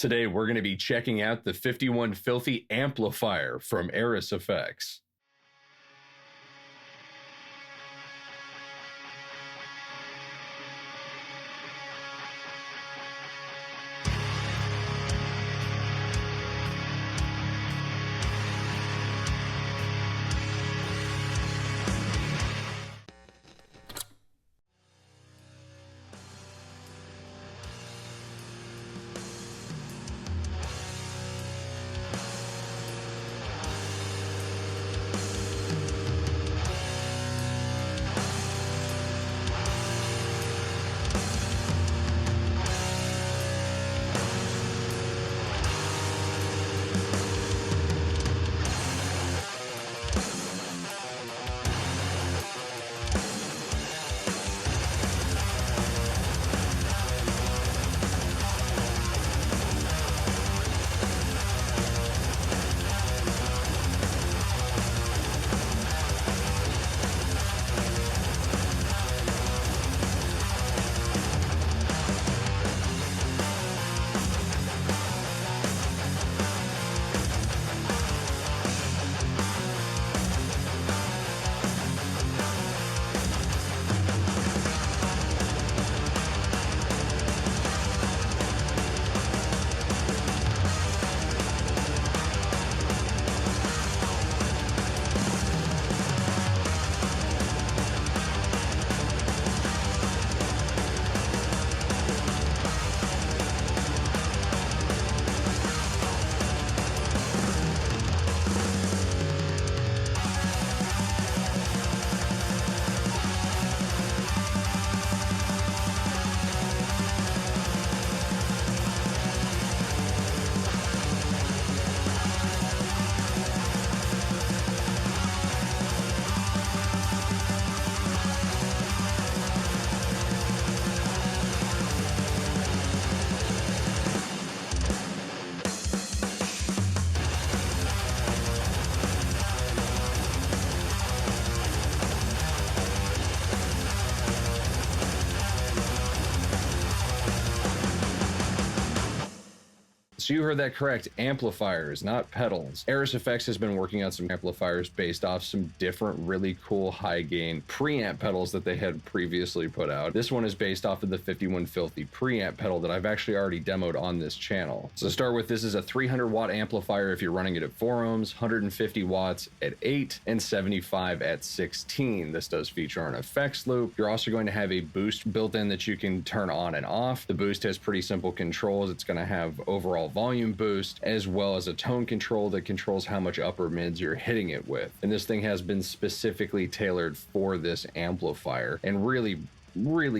Today, we're going to be checking out the 51 Filthy Amplifier from Airis Effects. So you heard that correct, amplifiers, not pedals. Airis Effects has been working on some amplifiers based off some different really cool high gain preamp pedals that they had previously put out. This one is based off of the 51 Filthy preamp pedal that I've actually already demoed on this channel. So to start with, this is a 300 watt amplifier if you're running it at 4 ohms, 150 watts at 8, and 75 at 16. This does feature an effects loop. You're also going to have a boost built in that you can turn on and off. The boost has pretty simple controls. It's going to have overall volume boost as well as a tone control that controls how much upper mids you're hitting it with. And this thing has been specifically tailored for this amplifier and really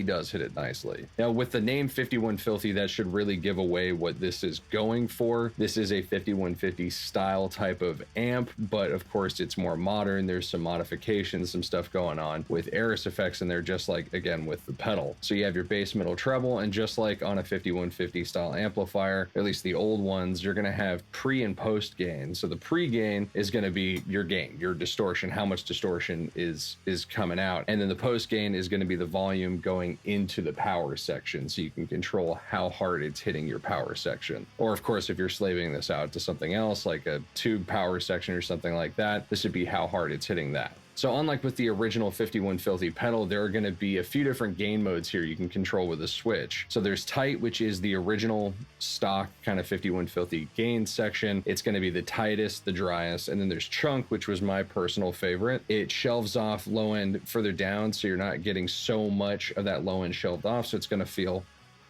does hit it nicely. Now with the name 51 Filthy, that should really give away what this is going for. This is a 5150 style type of amp, but of course it's more modern. There's some modifications, some stuff going on with Airis Effects in there, just like again with the pedal. So you have your bass, middle, treble, and just like on a 5150 style amplifier, at least the old ones, you're gonna have pre and post gain. So the pre gain is gonna be your gain, your distortion, how much distortion is coming out. And then the post gain is gonna be the volume going into the power section, so you can control how hard it's hitting your power section. Or of course, if you're slaving this out to something else like a tube power section or something like that, this would be how hard it's hitting that. So unlike with the original 51 Filthy pedal, there are going to be a few different gain modes here you can control with a switch. So there's tight, which is the original stock kind of 51 Filthy gain section. It's going to be the tightest, the driest. And then there's chunk, which was my personal favorite. It shelves off low end further down, so you're not getting so much of that low end shelved off. So it's going to feel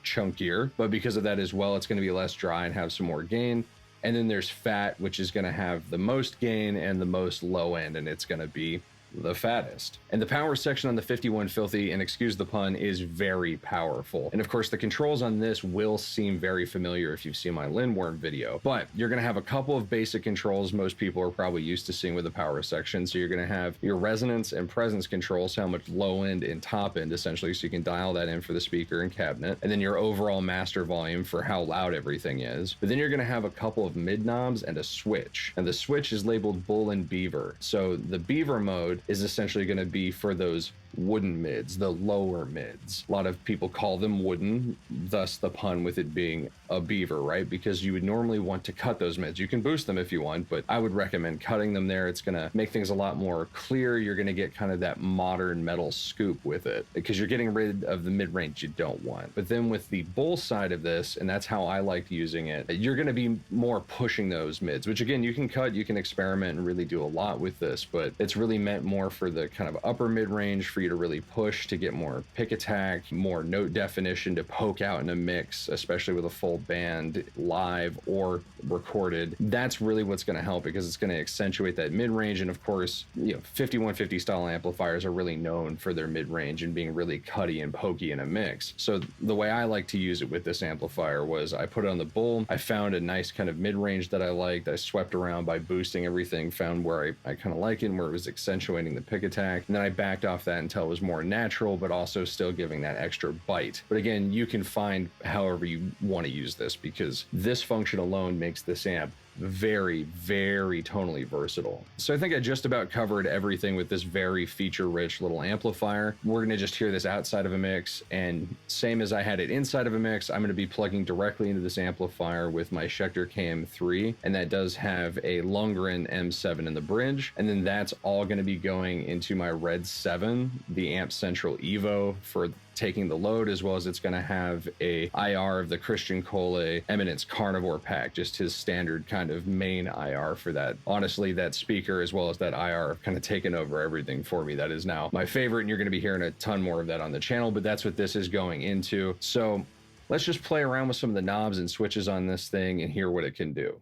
chunkier, but because of that as well, it's going to be less dry and have some more gain. And then there's fat, which is going to have the most gain and the most low end, and it's going to be the fattest. And the power section on the 51 Filthy, and excuse the pun, is very powerful. And of course, the controls on this will seem very familiar if you've seen my Lindworm video, but you're going to have a couple of basic controls most people are probably used to seeing with the power section. So you're going to have your resonance and presence controls, how much low end and top end essentially, so you can dial that in for the speaker and cabinet, and then your overall master volume for how loud everything is. But then you're going to have a couple of mid knobs and a switch, and the switch is labeled bull and beaver. So the beaver mode is essentially going to be for those wooden mids, the lower mids. A lot of people call them wooden, thus the pun with it being a beaver, right? Because you would normally want to cut those mids. You can boost them if you want, but I would recommend cutting them there. It's going to make things a lot more clear. You're going to get kind of that modern metal scoop with it because you're getting rid of the mid-range you don't want. But then with the bowl side of this, and that's how I liked using it, you're going to be more pushing those mids, which again, you can cut, you can experiment and really do a lot with this, but it's really meant more for the kind of upper mid-range for you to really push to get more pick attack, more note definition to poke out in a mix, especially with a full band live or recorded. That's really what's going to help because it's going to accentuate that mid-range. And of course, 5150 style amplifiers are really known for their mid-range and being really cutty and pokey in a mix. So the way I like to use it with this amplifier was I put it on the bull. I found a nice kind of mid-range that I liked. I swept around by boosting everything, found where I kind of like it and where it was accentuating the pick attack. And then I backed off that until it was more natural, but also still giving that extra bite. But again, you can find however you want to use this because this function alone makes this amp very, very tonally versatile. So I think I just about covered everything with this very feature-rich little amplifier. We're going to just hear this outside of a mix, and same as I had it inside of a mix, I'm going to be plugging directly into this amplifier with my Schecter KM3, and that does have a Lundgren M7 in the bridge, and then that's all going to be going into my Red 7, the Amp Central Evo for taking the load, as well as it's going to have a IR of the Christian Cole Eminence Karnivore pack, just his standard kind of main IR for that. Honestly, that speaker as well as that IR have kind of taken over everything for me. That is now my favorite, and you're going to be hearing a ton more of that on the channel, but that's what this is going into. So let's just play around with some of the knobs and switches on this thing and hear what it can do.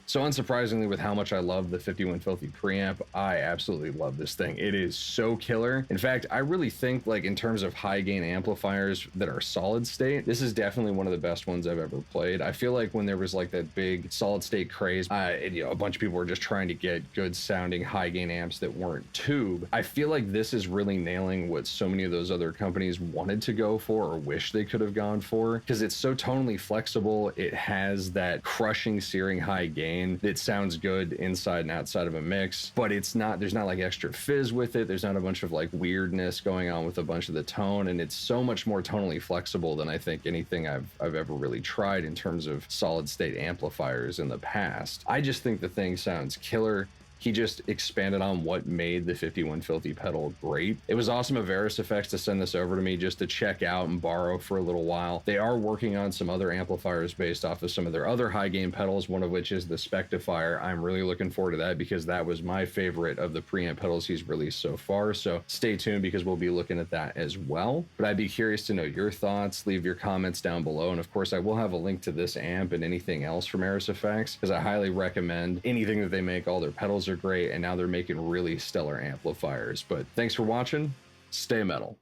So unsurprisingly, with how much I love the 51 Filthy preamp, I absolutely love this thing. It is so killer. In fact, I really think, like, in terms of high gain amplifiers that are solid state, this is definitely one of the best ones I've ever played. I feel like when there was like that big solid state craze, a bunch of people were just trying to get good sounding high gain amps that weren't tube. I feel like this is really nailing what so many of those other companies wanted to go for or wish they could have gone for, because it's so tonally flexible. It has that crushing, searing high gain that sounds good inside and outside of a mix, but there's not like extra fizz with it. There's not a bunch of like weirdness going on with a bunch of the tone, and it's so much more tonally flexible than I think anything I've ever really tried in terms of solid state amplifiers in the past. I just think the thing sounds killer. He just expanded on what made the 51 Filthy pedal great. It was awesome of Airis Effects to send this over to me just to check out and borrow for a little while. They are working on some other amplifiers based off of some of their other high gain pedals, one of which is the Spectifier. I'm really looking forward to that because that was my favorite of the preamp pedals he's released so far. So stay tuned because we'll be looking at that as well. But I'd be curious to know your thoughts. Leave your comments down below. And of course, I will have a link to this amp and anything else from Airis Effects because I highly recommend anything that they make. All their pedals are great, and now they're making really stellar amplifiers. But thanks for watching. Stay metal.